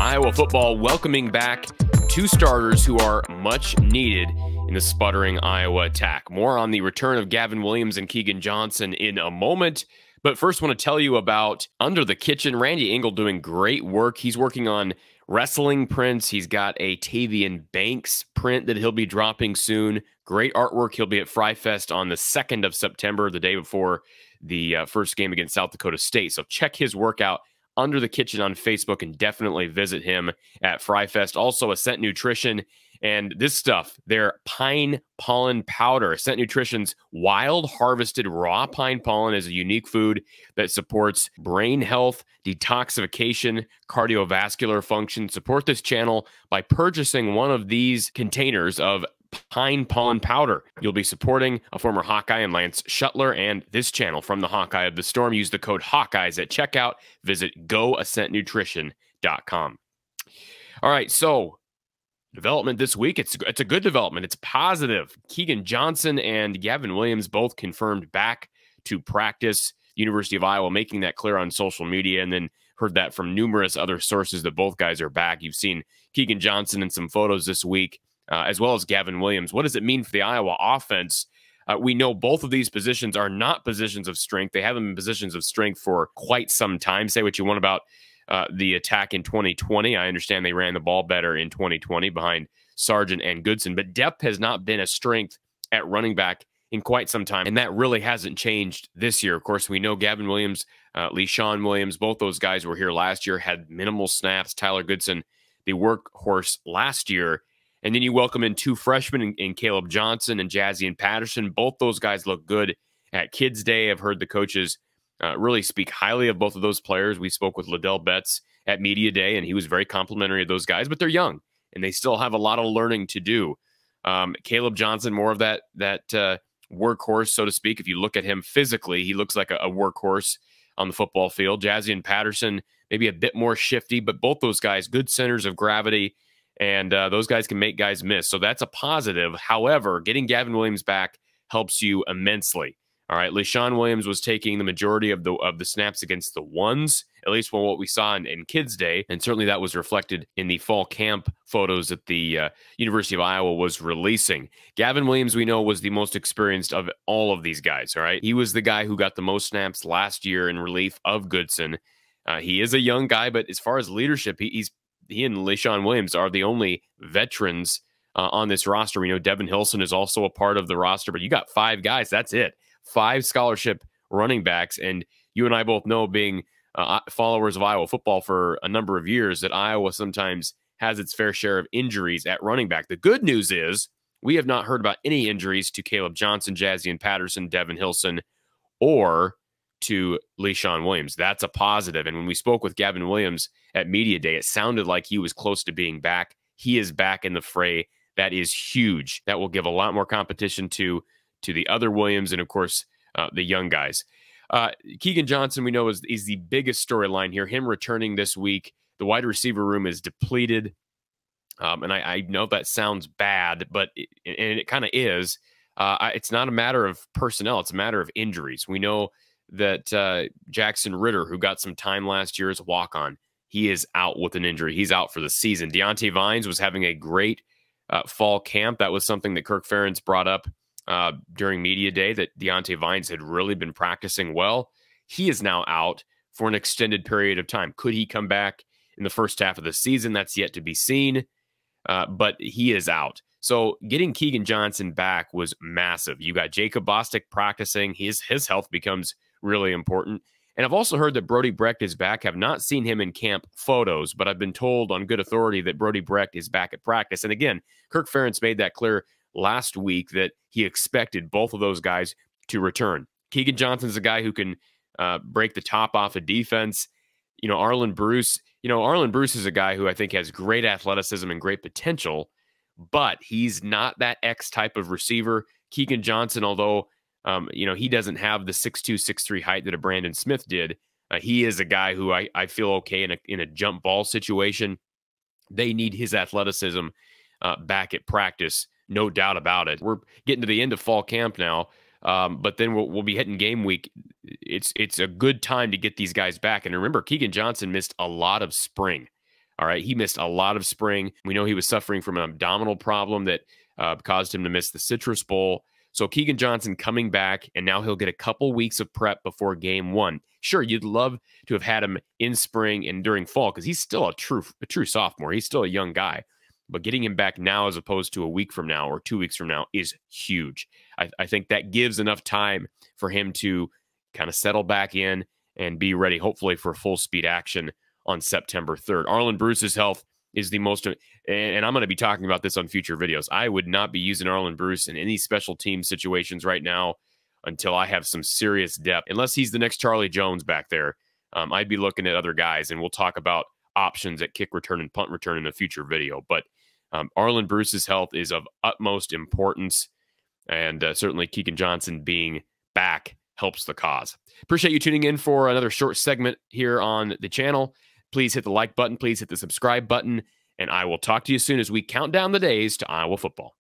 Iowa football welcoming back two starters who are much needed in the sputtering Iowa attack. More on the return of Gavin Williams and Keagan Johnson in a moment. But first, want to tell you about Under the Kitchen. Randy Engel doing great work. He's working on wrestling prints. He's got a Tavian Banks print that he'll be dropping soon. Great artwork. He'll be at Fry Fest on the 2nd of September, the day before the first game against South Dakota State. So check his work out, Under the Kitchen, on Facebook, and definitely visit him at Fry Fest. Also, Ascent Nutrition and this stuff, their pine pollen powder. Ascent Nutrition's wild harvested raw pine pollen is a unique food that supports brain health, detoxification, cardiovascular function. Support this channel by purchasing one of these containers of pine pollen powder. You'll be supporting a former Hawkeye and Lance Shuttler and this channel from the Hawkeye of the Storm. Use the code Hawkeyes at checkout. Visit goascentnutrition.com. All right, so development this week. It's a good development. It's positive. Keagan Johnson and Gavin Williams both confirmed back to practice. University of Iowa making that clear on social media, and then heard that from numerous other sources that both guys are back. You've seen Keagan Johnson in some photos this week, as well as Gavin Williams. What does it mean for the Iowa offense? We know both of these positions are not positions of strength. They haven't been positions of strength for quite some time. Say what you want about the attack in 2020. I understand they ran the ball better in 2020 behind Sargent and Goodson, but depth has not been a strength at running back in quite some time, and that really hasn't changed this year. Of course, we know Gavin Williams, LeSean Williams, both those guys were here last year, had minimal snaps. Tyler Goodson, the workhorse last year. And then you welcome in two freshmen in Caleb Johnson and Jazian Patterson. Both those guys look good at Kids Day. I've heard the coaches really speak highly of both of those players. We spoke with Liddell Betts at Media Day, and he was very complimentary of those guys, but they're young, and they still have a lot of learning to do. Caleb Johnson, more of that workhorse, so to speak. If you look at him physically, he looks like a workhorse on the football field. Jazian Patterson, maybe a bit more shifty, but both those guys, good centers of gravity, and those guys can make guys miss. So that's a positive. However, getting Gavin Williams back helps you immensely. All right, LeSean Williams was taking the majority of the snaps against the ones, at least from what we saw in Kids Day, and certainly that was reflected in the fall camp photos that the University of Iowa was releasing. Gavin Williams, we know, was the most experienced of all of these guys, all right? He was the guy who got the most snaps last year in relief of Goodson. He is a young guy, but as far as leadership, he and LeSean Williams are the only veterans on this roster. We know Devin Hilson is also a part of the roster, but you got 5 guys, that's it. 5 scholarship running backs, and you and I both know, being followers of Iowa football for a number of years, that Iowa sometimes has its fair share of injuries at running back. The good news is we have not heard about any injuries to Caleb Johnson, Jazian Patterson, Devin Hilson, or to LeSean Williams. That's a positive. And when we spoke with Gavin Williams at Media Day, it sounded like he was close to being back. He is back in the fray. That is huge. That will give a lot more competition to the other Williams and, of course, the young guys. Keagan Johnson, we know, is the biggest storyline here. Him returning this week. The wide receiver room is depleted. And I know that sounds bad, but it kind of is. It's not a matter of personnel. It's a matter of injuries. We know that Jackson Ritter, who got some time last year as a walk-on, he is out with an injury. He's out for the season. Deontay Vines was having a great fall camp. That was something that Kirk Ferentz brought up during Media Day, that Deontay Vines had really been practicing well. He is now out for an extended period of time. Could he come back in the first half of the season? That's yet to be seen, but he is out. So getting Keagan Johnson back was massive. You got Jacob Bostic practicing. His health becomes really important. And I've also heard that Brodie Brecht is back. Have not seen him in camp photos, but I've been told on good authority that Brodie Brecht is back at practice. And again, Kirk Ferentz made that clear last week that he expected both of those guys to return. Keagan Johnson's a guy who can break the top off a defense. Arlen Bruce is a guy who I think has great athleticism and great potential, but he's not that X type of receiver. Keagan Johnson, although he doesn't have the 6'2", 6'3" height that a Brandon Smith did, he is a guy who I feel okay in a jump ball situation. They need his athleticism back at practice. No doubt about it. We're getting to the end of fall camp now, but then we'll be hitting game week. It's a good time to get these guys back. And remember, Keagan Johnson missed a lot of spring. All right. He missed a lot of spring. We know he was suffering from an abdominal problem that caused him to miss the Citrus Bowl. So Keegan Johnson coming back, and now he'll get a couple weeks of prep before game 1. Sure, you'd love to have had him in spring and during fall because he's still a true sophomore. He's still a young guy. But getting him back now as opposed to a week from now or 2 weeks from now is huge. I think that gives enough time for him to kind of settle back in and be ready, hopefully, for full speed action on September 3rd. Arlen Bruce's health is the most, and I'm going to be talking about this on future videos. I would not be using Arlen Bruce in any special team situations right now until I have some serious depth. Unless he's the next Charlie Jones back there, I'd be looking at other guys, and we'll talk about options at kick return and punt return in a future video. But Arlen Bruce's health is of utmost importance, and certainly Keegan Johnson being back helps the cause. Appreciate you tuning in for another short segment here on the channel. Please hit the like button. Please hit the subscribe button. And I will talk to you soon as we count down the days to Iowa football.